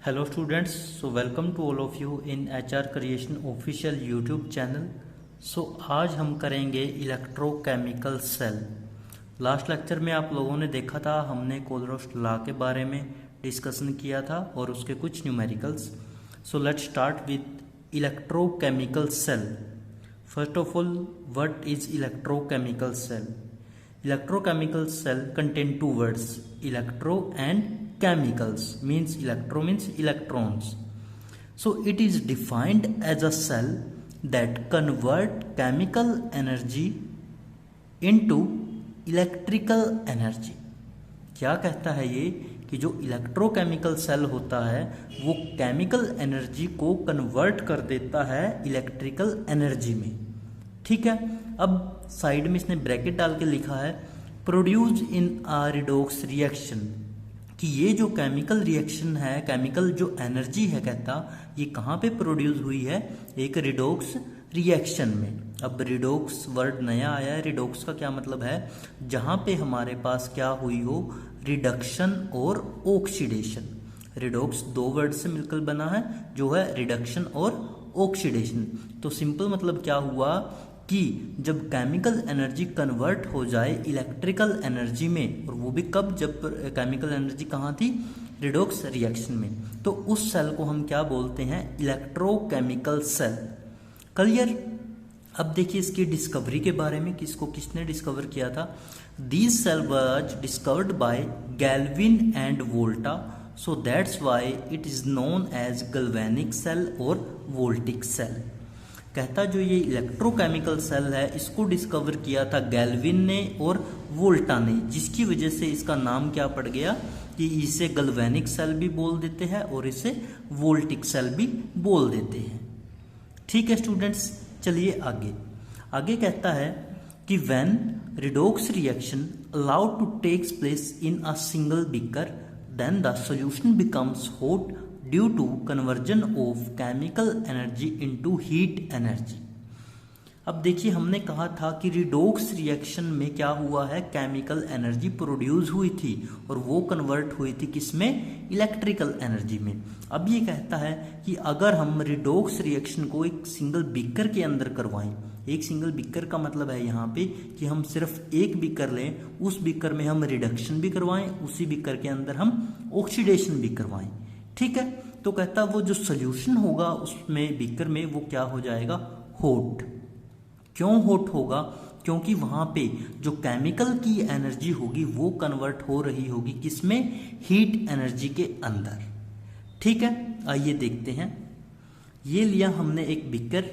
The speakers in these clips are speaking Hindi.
Hello students, so welcome to all of you in HR Creation official YouTube channel. So आज हम करेंगे इलेक्ट्रोकेमिकल सेल। लास्ट लेक्चर में आप लोगों ने देखा था, हमने कोलरोस्ट लॉ के बारे में डिस्कशन किया था और उसके कुछ numericals. So let's start with electrochemical cell. First of all, what is electrochemical cell? Electrochemical cell contain two words, electro and chemicals. Electro means electrons. So it is defined as a cell that convert chemical energy into electrical energy. क्या कहता है ये कि जो इलेक्ट्रोकेमिकल सेल होता है वो केमिकल एनर्जी को कन्वर्ट कर देता है इलेक्ट्रिकल एनर्जी में। ठीक है, अब साइड में इसने ब्रैकेट डाल के लिखा है produce in a redox reaction, कि ये जो केमिकल रिएक्शन है, केमिकल जो एनर्जी है, कहता ये कहाँ पे प्रोड्यूस हुई है? एक रिडोक्स रिएक्शन में। अब रिडोक्स वर्ड नया आया है। रिडोक्स का क्या मतलब है? जहाँ पे हमारे पास क्या हुई हो, रिडक्शन और ऑक्सीडेशन। रिडोक्स दो वर्ड से मिलकर बना है, जो है रिडक्शन और ऑक्सीडेशन। तो सिंपल मतलब क्या हुआ कि जब केमिकल एनर्जी कन्वर्ट हो जाए इलेक्ट्रिकल एनर्जी में, और वो भी कब? जब केमिकल एनर्जी कहाँ थी? रिडोक्स रिएक्शन में। तो उस सेल को हम क्या बोलते हैं? Electrochemical cell. क्लियर? अब देखिए इसकी डिस्कवरी के बारे में, किसने डिस्कवर किया था? This cell was discovered by Galvin and Volta, so that's why it is known as galvanic cell और वोल्टिक सेल। कहता जो ये इलेक्ट्रोकेमिकल सेल है इसको डिस्कवर किया था गैल्विन ने और वोल्टा ने, जिसकी वजह से इसका नाम क्या पड़ गया कि इसे गैल्वेनिक सेल भी बोल देते हैं और इसे वोल्टिक सेल भी बोल देते हैं। ठीक है स्टूडेंट्स, चलिए आगे कहता है कि when redox reaction allowed to takes place in a single beaker, then the solution becomes hot due to conversion of chemical energy into heat energy. अब देखिए हमने कहा था कि रिडोक्स रिएक्शन में क्या हुआ है? केमिकल एनर्जी प्रोड्यूस हुई थी और वो कन्वर्ट हुई थी किसमें? इलेक्ट्रिकल एनर्जी में। अब ये कहता है कि अगर हम रिडोक्स रिएक्शन को एक सिंगल बीकर के अंदर करवाएं, एक सिंगल बीकर का मतलब है यहाँ पे कि हम सिर्फ एक बीकर लें, उस बीकर में हम रिडक्शन भी करवाएं, उसी बीकर के अंदर हम ऑक्सीडेशन भी करवाएं। ठीक है, तो कहता वो जो सोल्यूशन होगा उसमें बीकर में वो क्या हो जाएगा? हॉट। क्यों हॉट होगा? क्योंकि वहां पे जो केमिकल की एनर्जी होगी वो कन्वर्ट हो रही होगी किसमें? हीट एनर्जी के अंदर। ठीक है, आइए देखते हैं। ये लिया हमने एक बीकर,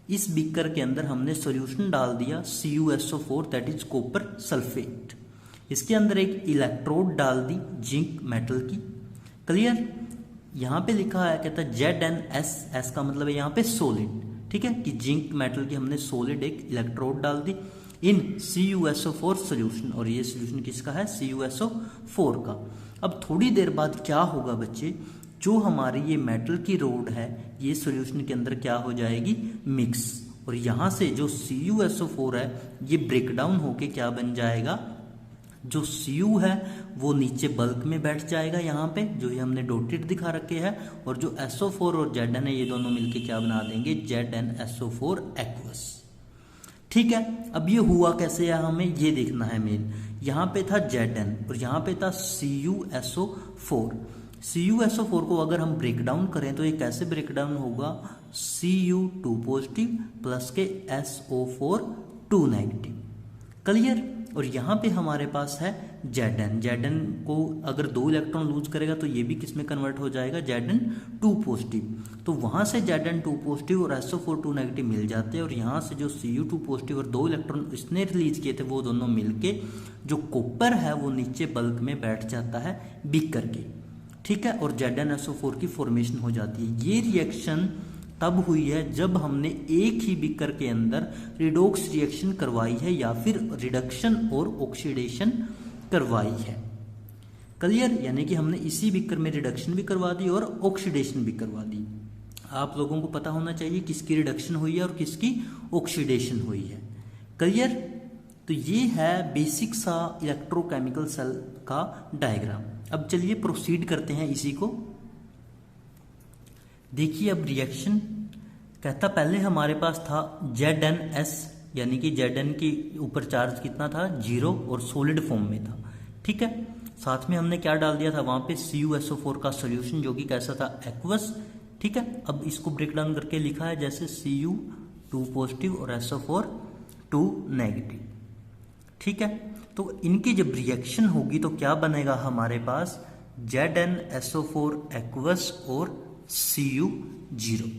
इस बीकर के अंदर हमने सॉल्यूशन डाल दिया CuSO4 that is copper sulphate. इसके अंदर एक इलेक्ट्रोड डाल दी जिंक मेटल की। क्लियर? यहाँ पे लिखा है, कहता है ZnS, एस का मतलब है यहाँ पे सॉलिड। ठीक है, कि जिंक मेटल की हमने सॉलिड एक इलेक्ट्रोड डाल दी इन CuSO4 सोल्यूशन, और ये सोल्यूशन किसका है? CuSO4 का। अब थोड़ी देर बाद क्या होगा बच्चे? जो हमारी ये मेटल की रोड है ये सोल्यूशन के अंदर क्या हो जाएगी? मिक्स। और यहाँ से जो CuSO4 है ये ब्रेक डाउन होके क्या बन जाएगा? जो Cu है वो नीचे बल्क में बैठ जाएगा यहाँ पे, जो ये हमने डॉटेड दिखा रखे हैं, और जो SO4 और Zn है ये दोनों मिलके क्या बना देंगे? ZnSO4 aqueous. ठीक है, अब ये हुआ कैसे है हमें ये देखना है मेन। यहाँ पे था Zn और यहाँ पे था CuSO4। CuSO4 को अगर हम ब्रेक डाउन करें तो ये कैसे ब्रेक डाउन होगा? Cu2 पॉजिटिव प्लस के SO4 2 नेगेटिव। क्लियर? और यहाँ पे हमारे पास है Zn को अगर 2 इलेक्ट्रॉन लूज करेगा तो ये भी किस में कन्वर्ट हो जाएगा? Zn2 positive. तो वहाँ से Zn2 पॉजिटिव और SO4 2 नेगेटिव मिल जाते हैं, और यहाँ से जो Cu2 पॉजिटिव और 2 इलेक्ट्रॉन इसने रिलीज किए थे वो दोनों मिलके जो कॉपर है वो नीचे बल्क में बैठ जाता है बीकर के। ठीक है, और ZnSO4 की फॉर्मेशन हो जाती है। ये रिएक्शन तब हुई है जब हमने एक ही बीकर के अंदर रिडोक्स रिएक्शन करवाई है या फिर रिडक्शन और ऑक्सीडेशन करवाई है। क्लियर? यानी कि हमने इसी बीकर में रिडक्शन भी करवा दी और ऑक्सीडेशन भी करवा दी। आप लोगों को पता होना चाहिए किसकी रिडक्शन हुई है और किसकी ऑक्सीडेशन हुई है। क्लियर? तो ये है बेसिक सा इलेक्ट्रोकेमिकल सेल का डायग्राम। अब चलिए प्रोसीड करते हैं इसी को। देखिए अब रिएक्शन कहता, पहले हमारे पास था ZnS, यानी कि Zn के ऊपर चार्ज कितना था, 0, और सॉलिड फॉर्म में था। ठीक है, साथ में हमने क्या डाल दिया था वहां पे, CuSO4 का सॉल्यूशन, जो कि कैसा था, एक्वस। ठीक है, अब इसको ब्रेक डाउन करके लिखा है जैसे Cu 2 पॉजिटिव और SO4 2 नेगेटिव। ठीक है, तो इनकी जब रिएक्शन होगी तो क्या बनेगा हमारे पास, ZnSO4 एक्वस और Cu 0।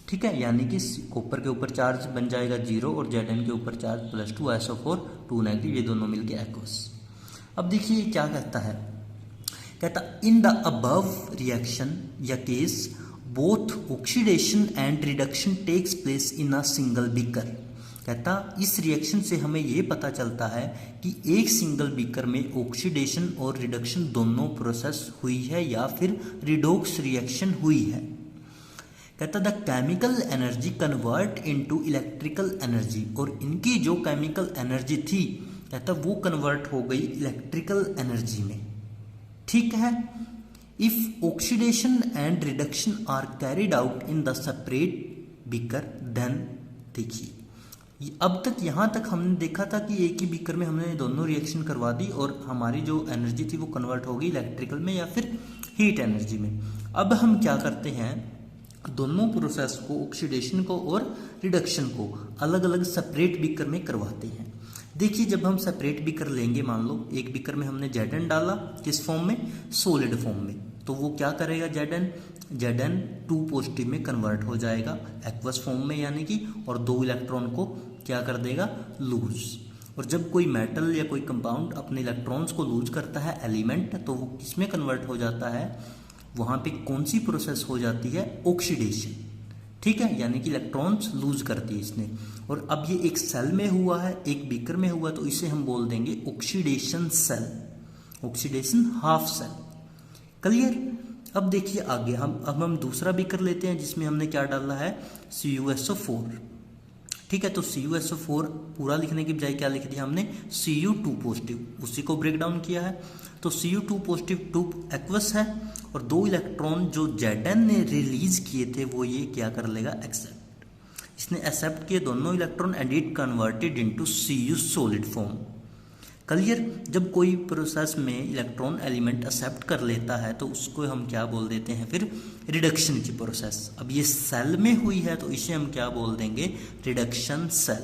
ठीक है, यानी कि कॉपर के ऊपर चार्ज बन जाएगा 0 और Zn के ऊपर चार्ज +2, SO4 2 नेगेटिव, ये दोनों मिलके एक्वस। अब देखिए क्या कहता है, कहता इन द अबव रिएक्शन या case both oxidation and reduction takes place in a single beaker. कहता इस रिएक्शन से हमें ये पता चलता है कि एक सिंगल बीकर में ऑक्सीडेशन और रिडक्शन दोनों प्रोसेस हुई है या फिर रिडॉक्स रिएक्शन हुई है। कहता the chemical energy convert into electrical energy, और इनकी जो केमिकल एनर्जी थी कहता वो कन्वर्ट हो गई इलेक्ट्रिकल एनर्जी में। ठीक है, if oxidation and reduction are carried out in the separate beaker then, देखिए अब तक यहाँ तक हमने देखा था कि एक ही बीकर में हमने दोनों रिएक्शन करवा दी और हमारी जो एनर्जी थी वो कन्वर्ट हो गई इलेक्ट्रिकल में या फिर हीट एनर्जी में। अब हम क्या करते हैं, दोनों प्रोसेस को, ऑक्सीडेशन को और रिडक्शन को अलग अलग सेपरेट बीकर में करवाते हैं। देखिए जब हम सेपरेट बीकर लेंगे, मान लो एक बीकर में हमने Zn डाला, किस फॉर्म में, सॉलिड फॉर्म में, तो वो क्या करेगा, Zn 2 पॉजिटिव में कन्वर्ट हो जाएगा एक्वस फॉर्म में, यानी कि, और 2 इलेक्ट्रॉन को क्या कर देगा, लूज। और जब कोई मेटल या कोई कंपाउंड अपने इलेक्ट्रॉन्स को लूज करता है, एलिमेंट, तो वो किसमें कन्वर्ट हो जाता है, वहां पे कौन सी प्रोसेस हो जाती है, ऑक्सीडेशन। ठीक है, यानी कि इलेक्ट्रॉन्स लूज कर दिए इसने। और अब ये एक सेल में हुआ है, एक बीकर में हुआ, तो इसे हम बोल देंगे oxidation cell, oxidation half cell. Clear. अब देखिए आगे हम दूसरा बीकर लेते हैं जिसमें हमने क्या डाला है, CuSO4। ठीक है, तो CuSO4 पूरा लिखने की बजाय क्या लिख दिया हमने, Cu2 पॉजिटिव, उसी को ब्रेक डाउन किया है। तो Cu2 पॉजिटिव 2 एक्वस है, और 2 इलेक्ट्रॉन जो Zn ने रिलीज किए थे वो ये क्या कर लेगा, एक्सेप्ट। इसने एक्सेप्ट किए दोनों electron and it converted into Cu solid form. Clear. जब कोई प्रोसेस में इलेक्ट्रॉन एलिमेंट एक्सेप्ट कर लेता है तो उसको हम क्या बोल देते हैं, फिर रिडक्शन की प्रोसेस। अब ये सेल में हुई है तो इसे हम क्या बोल देंगे, रिडक्शन सेल।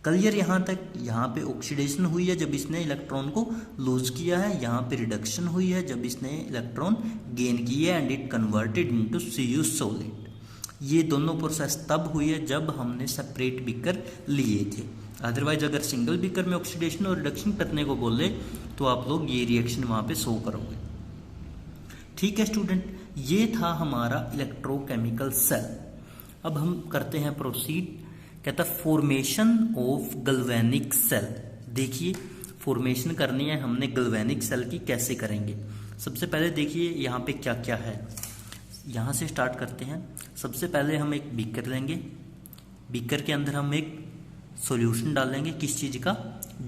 क्लियर यहाँ तक। यहाँ पे ऑक्सीडेशन हुई है जब इसने इलेक्ट्रॉन को लूज किया है, यहाँ पे रिडक्शन हुई है जब इसने इलेक्ट्रॉन गेन किए and it converted into Cu solid. ये दोनों प्रोसेस तब हुई है जब हमने सेपरेट बीकर लिए थे। अदरवाइज अगर सिंगल बीकर में ऑक्सीडेशन और रिडक्शन करने को बोले तो आप लोग ये रिएक्शन वहाँ पे शो करोगे। ठीक है स्टूडेंट, ये था हमारा इलेक्ट्रोकेमिकल सेल। अब हम करते हैं प्रोसीड। कहता फॉर्मेशन ऑफ गैल्वेनिक सेल। देखिए फॉर्मेशन करनी है हमने गैल्वेनिक सेल की, कैसे करेंगे। सबसे पहले देखिए यहाँ पे क्या क्या है, यहाँ से स्टार्ट करते हैं। सबसे पहले हम एक बीकर लेंगे, बीकर के अंदर हम एक सॉल्यूशन डालेंगे, किस चीज़ का,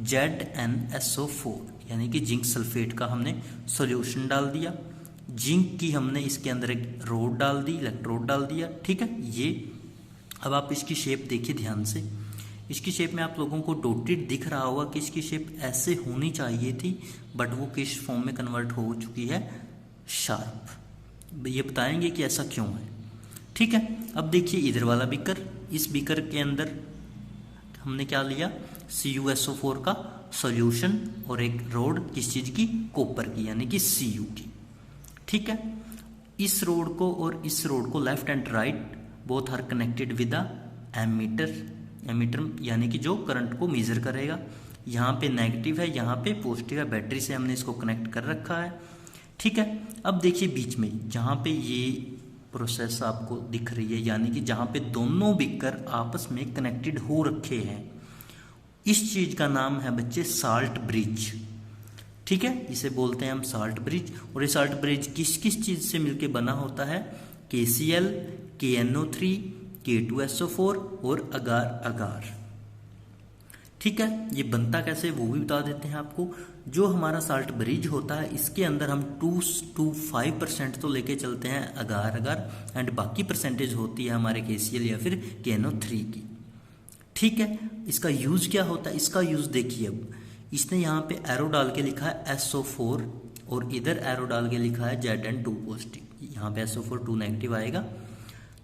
ZnSO4 यानी कि जिंक सल्फेट का हमने सॉल्यूशन डाल दिया। जिंक की हमने इसके अंदर एक रोड डाल दी, इलेक्ट्रोड डाल दिया। ठीक है, ये अब आप इसकी शेप देखिए ध्यान से। इसकी शेप में आप लोगों को डॉटेड दिख रहा होगा कि इसकी शेप ऐसे होनी चाहिए थी, बट वो किस फॉर्म में कन्वर्ट हो चुकी है, शार्प। ये बताएंगे कि ऐसा क्यों है। ठीक है, अब देखिए इधर वाला बीकर, इस बीकर के अंदर हमने क्या लिया, CuSO4 का सॉल्यूशन और एक रोड, किस चीज की, कॉपर की, यानी कि Cu की। ठीक है, इस रोड को और इस रोड को left and right both are connected with ammeter, ammeter यानी कि जो करंट को मेजर करेगा। यहाँ पे नेगेटिव है, यहाँ पे पॉजिटिव है, बैटरी से हमने इसको कनेक्ट कर रखा है। ठीक है, अब देखिए बीच में जहाँ पे ये प्रोसेस आपको दिख रही है, यानी कि जहाँ पे दोनों बीकर आपस में कनेक्टेड हो रखे हैं, इस चीज का नाम है बच्चे साल्ट ब्रिज। ठीक है, इसे बोलते हैं हम साल्ट ब्रिज। और ये साल्ट ब्रिज किस किस चीज से मिलके बना होता है, KCl, KNO3, K2SO4 और अगार अगार। ठीक है, ये बनता कैसे वो भी बता देते हैं आपको। जो हमारा साल्ट ब्रिज होता है इसके अंदर हम 2 to 5% तो लेके चलते हैं अगार अगार, एंड बाकी परसेंटेज होती है हमारे KCl या फिर KNO3 की। ठीक है, इसका यूज क्या होता है, इसका यूज देखिए। अब इसने यहाँ पे एरो डाल के लिखा है SO4 और इधर एरो डाल के लिखा है Zn2 पॉजिटिव। यहाँ पे SO4 2 नेगेटिव आएगा।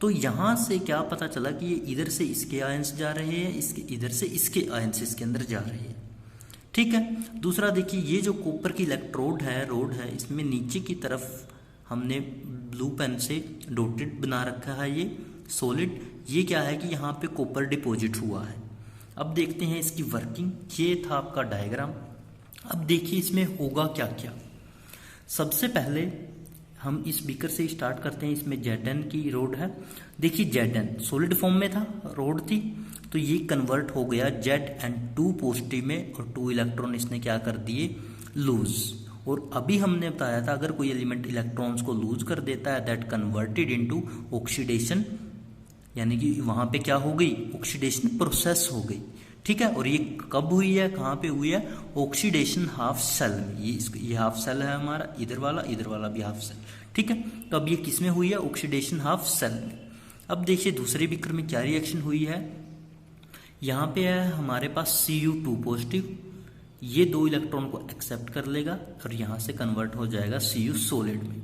तो यहाँ से क्या पता चला कि ये इधर से इसके आयंस जा रहे हैं, इसके इधर से इसके आयंस इसके अंदर जा रहे हैं। ठीक है, दूसरा देखिए, ये जो कॉपर की इलेक्ट्रोड है रोड है, इसमें नीचे की तरफ हमने ब्लू पेन से डॉटेड बना रखा है ये सॉलिड। ये क्या है कि यहाँ पे कॉपर डिपॉजिट हुआ है। अब देखते हैं इसकी वर्किंग। ये था आपका डायग्राम। अब देखिए इसमें होगा क्या क्या। सबसे पहले हम इस बीकर से स्टार्ट करते हैं। इसमें Zn की रोड है। देखिए Zn सॉलिड फॉर्म में था, रोड थी, तो ये कन्वर्ट हो गया Zn2 पॉजिटिव में, और 2 इलेक्ट्रॉन इसने क्या कर दिए, लूज। और अभी हमने बताया था अगर कोई एलिमेंट इलेक्ट्रॉन्स को लूज कर देता है दैट कन्वर्टेड इनटू ऑक्सीडेशन, यानी कि वहां पे क्या हो गई, ऑक्सीडेशन प्रोसेस हो गई। ठीक है, और ये कब हुई है, कहाँ पे हुई है, ऑक्सीडेशन हाफ सेल में। ये हाफ सेल है हमारा, इधर वाला भी हाफ सेल। ठीक है, तो अब ये किस में हुई है, ऑक्सीडेशन हाफ सेल में। अब देखिए दूसरे बीकर में क्या रिएक्शन हुई है। यहाँ पे है हमारे पास Cu2 पॉजिटिव, ये 2 इलेक्ट्रॉन को एक्सेप्ट कर लेगा और यहाँ से कन्वर्ट हो जाएगा Cu सॉलिड में।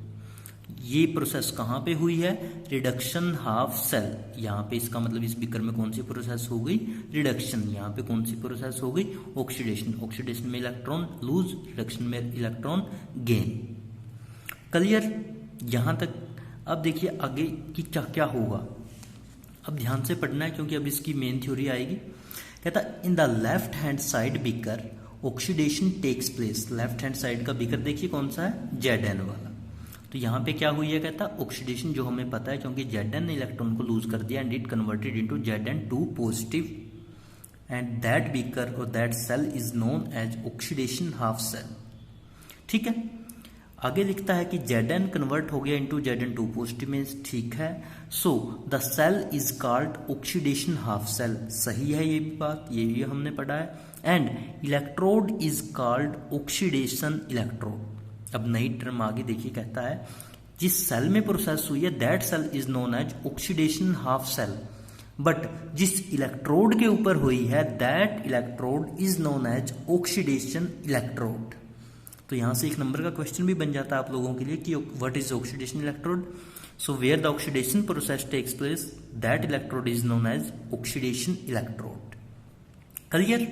ये प्रोसेस कहाँ पे हुई है, रिडक्शन हाफ सेल। यहाँ पे इसका मतलब इस बीकर में कौन सी प्रोसेस हो गई, रिडक्शन। यहाँ पे कौन सी प्रोसेस हो गई, ऑक्सीडेशन। ऑक्सीडेशन में इलेक्ट्रॉन लूज, रिडक्शन में इलेक्ट्रॉन गेन। क्लियर यहाँ तक। अब देखिए आगे की क्या क्या होगा। अब ध्यान से पढ़ना है क्योंकि अब इसकी मेन थ्योरी आएगी। कहता in the left hand side beaker oxidation takes place. Left hand side का बीकर देखिए कौन सा है, Zn वाला। तो यहाँ पे क्या हुई है, कहता ऑक्सीडेशन, जो हमें पता है क्योंकि Zn ने इलेक्ट्रॉन को लूज कर दिया and it converted into Zn2 positive, and that beaker और that cell is known as oxidation half cell. ठीक है, आगे लिखता है कि Zn कन्वर्ट हो गया इनटू Zn2 पॉजिटिव में। ठीक है, so the cell is called oxidation half cell. सही है ये भी बात, ये भी हमने पढ़ा है। And electrode is called oxidation electrode. अब नई टर्म आगे देखिए, कहता है जिस सेल में प्रोसेस हुई है that cell is known as oxidation half cell, but जिस इलेक्ट्रोड के ऊपर हुई है that electrode is known as oxidation electrode. तो यहां से 1 नंबर का क्वेश्चन भी बन जाता है आप लोगों के लिए कि what is oxidation electrode. So where the oxidation process takes place that electrode is known as oxidation electrode. Clear.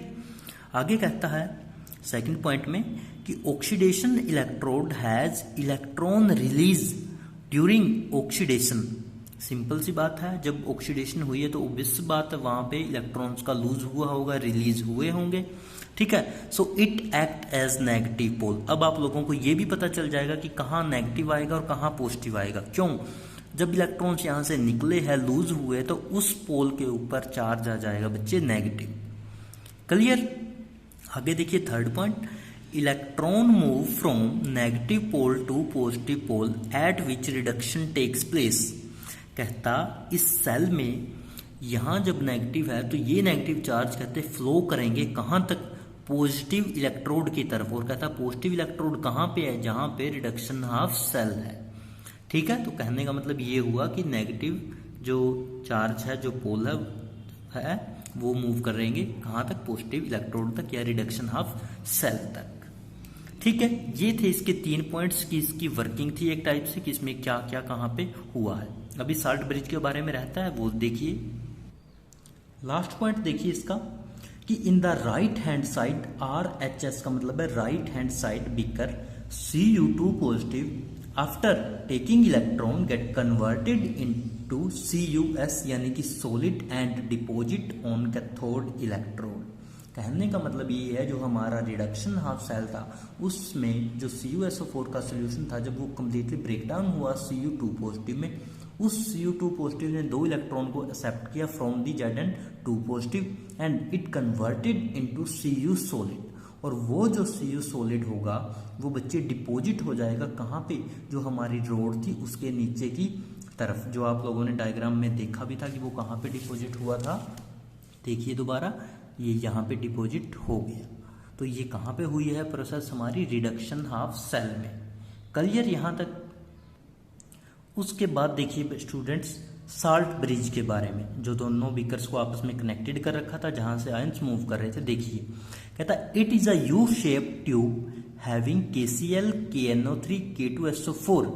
आगे कहता है सेकंड पॉइंट में कि oxidation electrode has electron release during oxidation. Simple सी बात है, जब ऑक्सीडेशन हुई है तो ऑब्वियस बात है वहां पे इलेक्ट्रॉन्स का लूज हुआ होगा, रिलीज हुए होंगे। ठीक है, so it act as negative pole. अब आप लोगों को ये भी पता चल जाएगा कि कहाँ नेगेटिव आएगा और कहाँ पॉजिटिव आएगा। क्यों, जब इलेक्ट्रॉन्स यहां से निकले हैं लूज हुए तो उस पोल के ऊपर चार्ज आ जाएगा बच्चे नेगेटिव। क्लियर। आगे देखिए third point, electron move from negative pole to positive pole at which reduction takes place. कहता इस सेल में यहां जब नेगेटिव है तो ये नेगेटिव चार्ज कहते फ्लो करेंगे कहां तक, पॉजिटिव इलेक्ट्रोड की तरफ। और कहता पॉजिटिव इलेक्ट्रोड कहां पे है, जहां पे रिडक्शन हाफ सेल है। ठीक है, तो कहने का मतलब ये हुआ कि नेगेटिव जो चार्ज है, जो पोल है वो मूव करेंगे कहां तक, पॉजिटिव इलेक्ट्रोड तक या रिडक्शन हाफ सेल तक। ठीक है, ये थे इसके 3 पॉइंट्स की इसकी वर्किंग थी एक टाइप से कि इसमें क्या क्या कहां पे हुआ है। अभी साल्ट ब्रिज के बारे में रहता है वो देखिए। लास्ट पॉइंट देखिए इसका कि in the right hand side RHS का मतलब है right hand side beaker Cu2 positive after taking electron get converted into CuS यानी कि solid and deposit on cathode electrode. कहने का मतलब ये है जो हमारा रिडक्शन हाफ सेल था उसमें जो CuSO4 का सोल्यूशन था जब वो कम्प्लीटली ब्रेकडाउन हुआ Cu2 पॉजिटिव में, उस Cu2 पॉजिटिव ने 2 इलेक्ट्रॉन को एक्सेप्ट किया from the Zn2 positive and it converted into Cu solid. और वो जो Cu सॉलिड होगा वो बच्चे डिपॉजिट हो जाएगा कहाँ पे, जो हमारी रोड थी उसके नीचे की तरफ, जो आप लोगों ने डायग्राम में देखा भी था कि वो कहाँ पे डिपॉजिट हुआ था। देखिए दोबारा, ये यहाँ पे डिपॉजिट हो गया। तो ये कहाँ पे हुई है प्रोसेस हमारी, रिडक्शन हाफ सेल में। क्लियर यहाँ तक। उसके बाद देखिए स्टूडेंट्स साल्ट ब्रिज के बारे में, जो दोनों बीकर्स को आपस में कनेक्टेड कर रखा था जहां से आयंस मूव कर रहे थे। देखिए कहता it is a U shape tube having KCl KNO3 K2SO4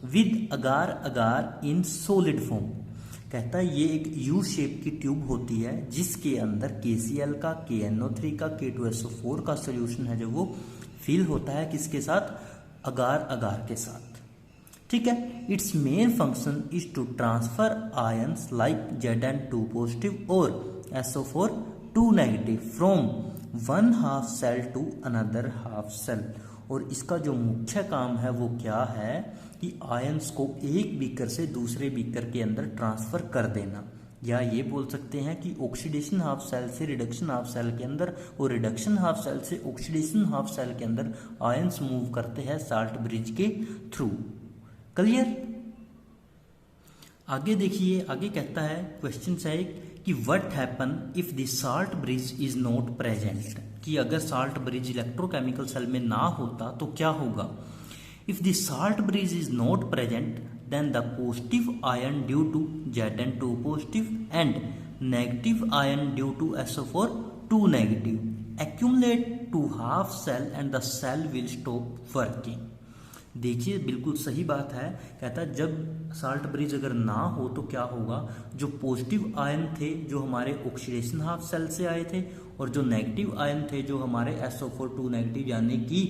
with agar agar in solid form. कहता है ये एक यू शेप की ट्यूब होती है जिसके अंदर KCl का, KNO3 का, K2SO4 का सोल्यूशन है जो वो फिल होता है किसके साथ, अगार अगार के साथ। ठीक है। Its main function is to transfer ions like Zn2 positive और SO4 2 negative from one half cell to another half cell. और इसका जो मुख्य काम है वो क्या है कि आयंस को एक बीकर से दूसरे बीकर के अंदर ट्रांसफर कर देना, या ये बोल सकते हैं कि ऑक्सीडेशन हाफ सेल से रिडक्शन हाफ सेल के अंदर और रिडक्शन हाफ सेल से ऑक्सीडेशन हाफ सेल के अंदर आयंस मूव करते हैं साल्ट ब्रिज के थ्रू। क्लियर। आगे देखिए, आगे कहता है क्वेश्चन है कि what happen if the salt bridge is not present, कि अगर साल्ट ब्रिज इलेक्ट्रोकेमिकल सेल में ना होता तो क्या होगा। If the salt bridge is not present then the positive ion due to Zn2 positive and negative ion due to SO4 2 negative accumulate to half cell and the cell will stop working। देखिए बिल्कुल सही बात है। कहता है जब साल्ट ब्रिज अगर ना हो तो क्या होगा, जो पॉजिटिव आयन थे जो हमारे ऑक्सीडेशन हाफ सेल से आए थे और जो नेगेटिव आयन थे जो हमारे SO4 2 नेगेटिव यानी कि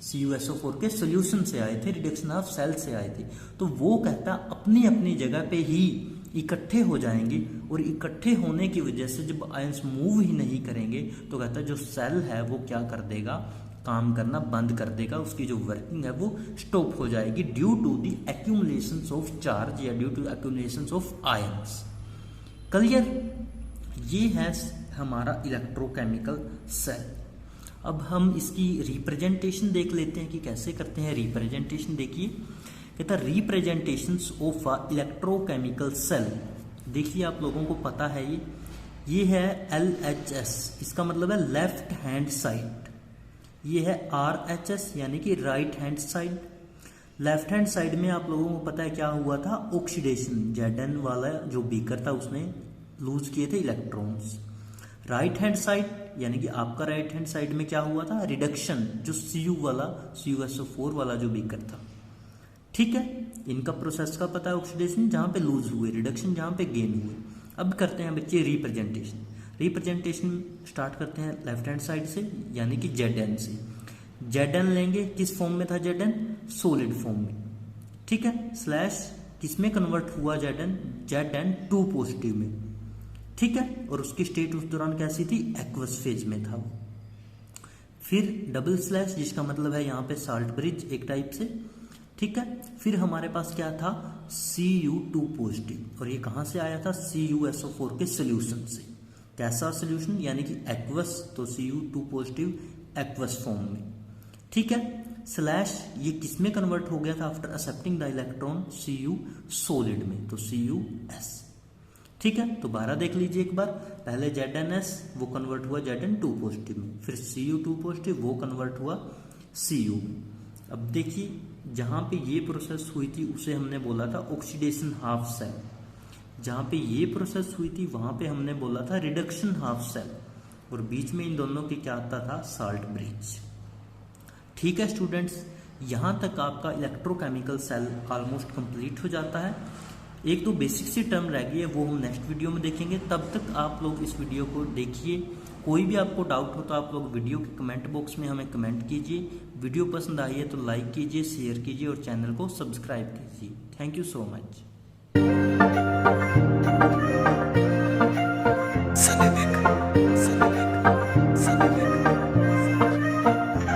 CuSO4 के सोल्यूशन से आए थे, रिडक्शन हाफ सेल से आए थे, तो वो कहता अपनी अपनी जगह पे ही इकट्ठे हो जाएंगे। और इकट्ठे होने की वजह से जब आयंस मूव ही नहीं करेंगे तो कहता है जो सेल है वो क्या कर देगा, काम करना बंद कर देगा, उसकी जो वर्किंग है वो स्टॉप हो जाएगी due to the accumulations of charge या due to accumulations of ions. Clear. ये है हमारा इलेक्ट्रोकेमिकल सेल। अब हम इसकी रिप्रेजेंटेशन देख लेते हैं कि कैसे करते हैं रिप्रेजेंटेशन। देखिए कहता है representations of a electrochemical cell. देखिए आप लोगों को पता है ये है LHS, इसका मतलब है लेफ्ट हैंड साइड। ये है RHS यानी कि right hand side. Left hand side में आप लोगों को पता है क्या हुआ था, ऑक्सीडेशन। Zn वाला जो बीकर था उसने लूज किए थे इलेक्ट्रॉन्स। राइट हैंड साइड यानी कि आपका राइट हैंड साइड में क्या हुआ था, रिडक्शन, जो Cu वाला CuSO4 वाला जो बीकर था। ठीक है। इनका प्रोसेस का पता है, ऑक्सीडेशन जहां पे लूज हुए, रिडक्शन जहां पे गेन हुए। अब करते हैं बच्चे रिप्रेजेंटेशन। रिप्रेजेंटेशन स्टार्ट करते हैं लेफ्ट हैंड साइड से यानी कि Zn से। Zn लेंगे, किस फॉर्म में था Zn, सॉलिड फॉर्म में। ठीक है। स्लैश किस में कन्वर्ट हुआ Zn2 पॉजिटिव में। ठीक है। और उसकी स्टेट उस दौरान कैसी थी, एक्वस फेज में था वो। फिर डबल स्लैश जिसका मतलब है यहाँ पे साल्ट ब्रिज एक टाइप से। ठीक है। फिर हमारे पास क्या था, Cu2 पॉजिटिव, और ये कहां से आया था, CuSO4 के सोल्यूशन से। कैसा सोल्यूशन, यानी कि एक्वस, तो Cu2 पॉजिटिव एक्वस फॉर्म में। ठीक है। स्लैश ये किस में कन्वर्ट हो गया था after accepting the electron, Cu solid में, तो Cus। ठीक है। तो 12 देख लीजिए एक बार। पहले ZnS वो कन्वर्ट हुआ Zn2 पॉजिटिव में, फिर Cu2 पॉजिटिव वो कन्वर्ट हुआ Cu में। अब देखिए जहां पे ये प्रोसेस हुई थी उसे हमने बोला था ऑक्सीडेशन हाफ सेल, जहां पे ये प्रोसेस हुई थी वहां पे हमने बोला था रिडक्शन हाफ सेल, और बीच में इन दोनों के क्या आता था, साल्ट ब्रिज। ठीक है स्टूडेंट्स, यहां तक आपका इलेक्ट्रोकेमिकल सेल ऑलमोस्ट कंप्लीट हो जाता है। एक तो बेसिक सी टर्म रह गई है, वो हम नेक्स्ट वीडियो में देखेंगे। तब तक आप लोग इस वीडियो को देखिए। कोई भी आपको डाउट हो तो आप लोग वीडियो के कमेंट बॉक्स में हमें कमेंट कीजिए। वीडियो पसंद आई है तो लाइक कीजिए, शेयर कीजिए और चैनल को सब्सक्राइब कीजिए। Thank you so much.